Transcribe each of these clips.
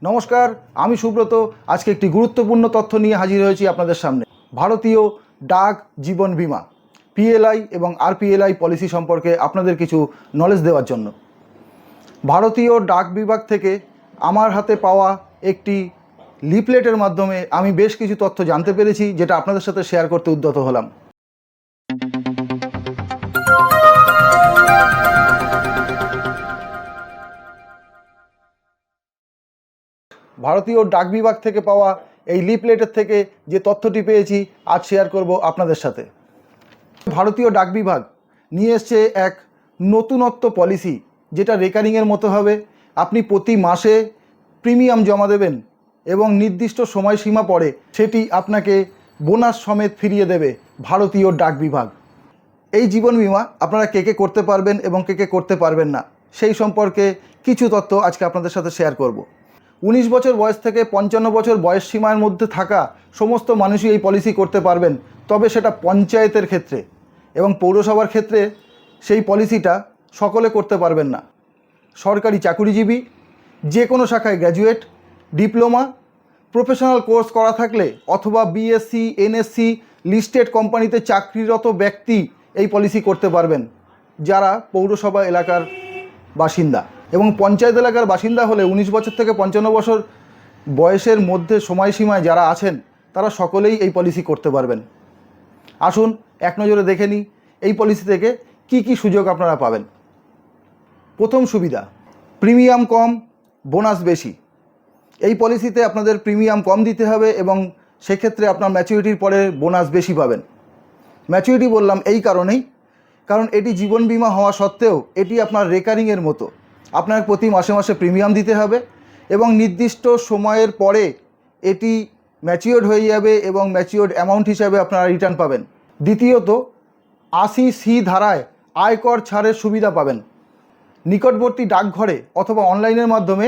নমস্কার, আমি সুব্রত। আজকে একটি গুরুত্বপূর্ণ তথ্য নিয়ে হাজির হয়েছি আপনাদের সামনে। ভারতীয় ডাক জীবন বীমা পিএলআই এবং আরপিএলআই পলিসি সম্পর্কে আপনাদের কিছু নলেজ দেওয়ার জন্য। ভারতীয় ডাক বিভাগ থেকে আমার হাতে পাওয়া একটি লিফলেটের মাধ্যমে আমি বেশ কিছু তথ্য জানতে পেরেছি, যেটা আপনাদের সাথে শেয়ার করতে উদ্যত হলাম। ভারতীয় ডাক বিভাগ থেকে পাওয়া এই লিফলেটের থেকে যে তথ্যটি পেয়েছি আজ শেয়ার করব আপনাদের সাথে। ভারতীয় ডাক বিভাগ নিয়ে এসছে এক নতুনত্ব পলিসি, যেটা রেকারিংয়ের মতো হবে। আপনি প্রতি মাসে প্রিমিয়াম জমা দেবেন এবং নির্দিষ্ট সময়সীমা পরে সেটি আপনাকে বোনাস সমেত ফিরিয়ে দেবে ভারতীয় ডাক বিভাগ। এই জীবন বীমা আপনারা কে কে করতে পারবেন এবং কে কে করতে পারবেন না, সেই সম্পর্কে কিছু তথ্য আজকে আপনাদের সাথে শেয়ার করব। 19 বছর বয়স থেকে 55 বছর বয়স সীমার মধ্যে থাকা সমস্ত মানুষই এই পলিসি করতে পারবেন, তবে সেটা পঞ্চায়েতের ক্ষেত্রে এবং পৌরসভার ক্ষেত্রে সেই পলিসিটা সকলে করতে পারবেন না। সরকারি চাকুরিজীবী, যে কোনো শাখায় গ্র্যাজুয়েট, ডিপ্লোমা, প্রফেশনাল কোর্স করা থাকলে অথবা বিএসসি, এনএসসি লিস্টেড কোম্পানিতে চাকরিরত ব্যক্তি এই পলিসি করতে পারবেন, যারা পৌরসভা এলাকার বাসিন্দা। এবং পঞ্চায়েত এলাকার বাসিন্দা হলে 19 বছর থেকে 55 বছর বয়সের মধ্যে সময়সীমায় যারা আছেন তারা সকলেই এই পলিসি করতে পারবেন। আসুন এক নজরে দেখে নিই এই পলিসি থেকে কি কি সুযোগ আপনারা পাবেন। প্রথম সুবিধা, প্রিমিয়াম কম, বোনাস বেশি। এই পলিসিতে আপনাদের প্রিমিয়াম কম দিতে হবে এবং সেক্ষেত্রে আপনার ম্যাচুরিটির পরে বোনাস বেশি পাবেন। ম্যাচুরিটি বললাম এই কারণেই, কারণ এটি জীবন বীমা হওয়া সত্ত্বেও এটি আপনার রেকারিংয়ের মতো। আপনার প্রতি মাসে মাসে প্রিমিয়াম দিতে হবে এবং নির্দিষ্ট সময়ের পরে এটি ম্যাচিওর্ড হয়ে যাবে এবং ম্যাচিওর্ড অ্যামাউন্ট হিসাবে আপনারা রিটার্ন পাবেন। দ্বিতীয়ত, 80C ধারায় আয়কর ছাড়ের সুবিধা পাবেন। নিকটবর্তী ডাকঘরে অথবা অনলাইনের মাধ্যমে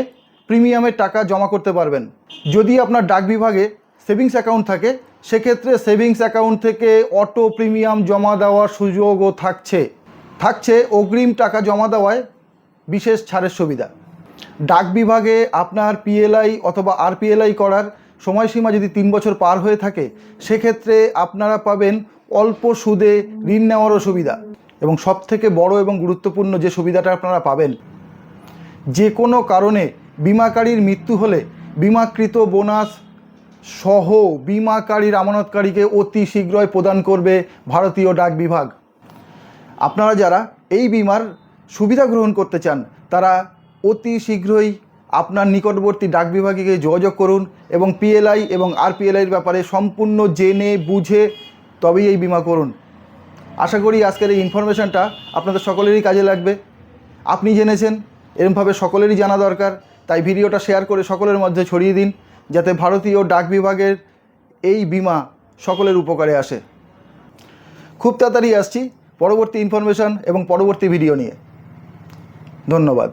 প্রিমিয়ামের টাকা জমা করতে পারবেন। যদি আপনার ডাক বিভাগে সেভিংস অ্যাকাউন্ট থাকে, সেক্ষেত্রে সেভিংস অ্যাকাউন্ট থেকে অটো প্রিমিয়াম জমা দেওয়ার সুযোগও থাকছে অগ্রিম টাকা জমা দেওয়ায় বিশেষ ছাড়ের সুবিধা। ডাক বিভাগে আপনার পিএলআই অথবা আরপিএলআই করার সময়সীমা যদি 3 বছর পার হয়ে থাকে, সেক্ষেত্রে আপনারা পাবেন অল্প সুদে ঋণ নেওয়ারও সুবিধা। এবং সবথেকে বড় এবং গুরুত্বপূর্ণ যে সুবিধাটা আপনারা পাবেন, যে কোনো কারণে বিমাকারীর মৃত্যু হলে বিমাকৃত বোনাস সহ বিমাকারীর আমানতকারীকে অতি শীঘ্রই প্রদান করবে ভারতীয় ডাক বিভাগ। আপনারা যারা এই বিমার সুবিধা গ্রহণ করতে চান, তারা অতি শীঘ্রই আপনার নিকটবর্তী ডাক বিভাগে গিয়ে যোগাযোগ করুন এবং পিএলআই এবং আরপিএলআইয়ের ব্যাপারে সম্পূর্ণ জেনে বুঝে তবেই এই বিমা করুন। আশা করি আজকের এই ইনফরমেশনটা আপনাদের সকলেরই কাজে লাগবে। আপনি জেনেছেন, এরমভাবে সকলেরই জানা দরকার, তাই ভিডিওটা শেয়ার করে সকলের মধ্যে ছড়িয়ে দিন, যাতে ভারতীয় ডাক বিভাগের এই বিমা সকলের উপকারে আসে। খুব তাড়াতাড়ি আসছি পরবর্তী ইনফরমেশন এবং পরবর্তী ভিডিও নিয়ে। ধন্যবাদ।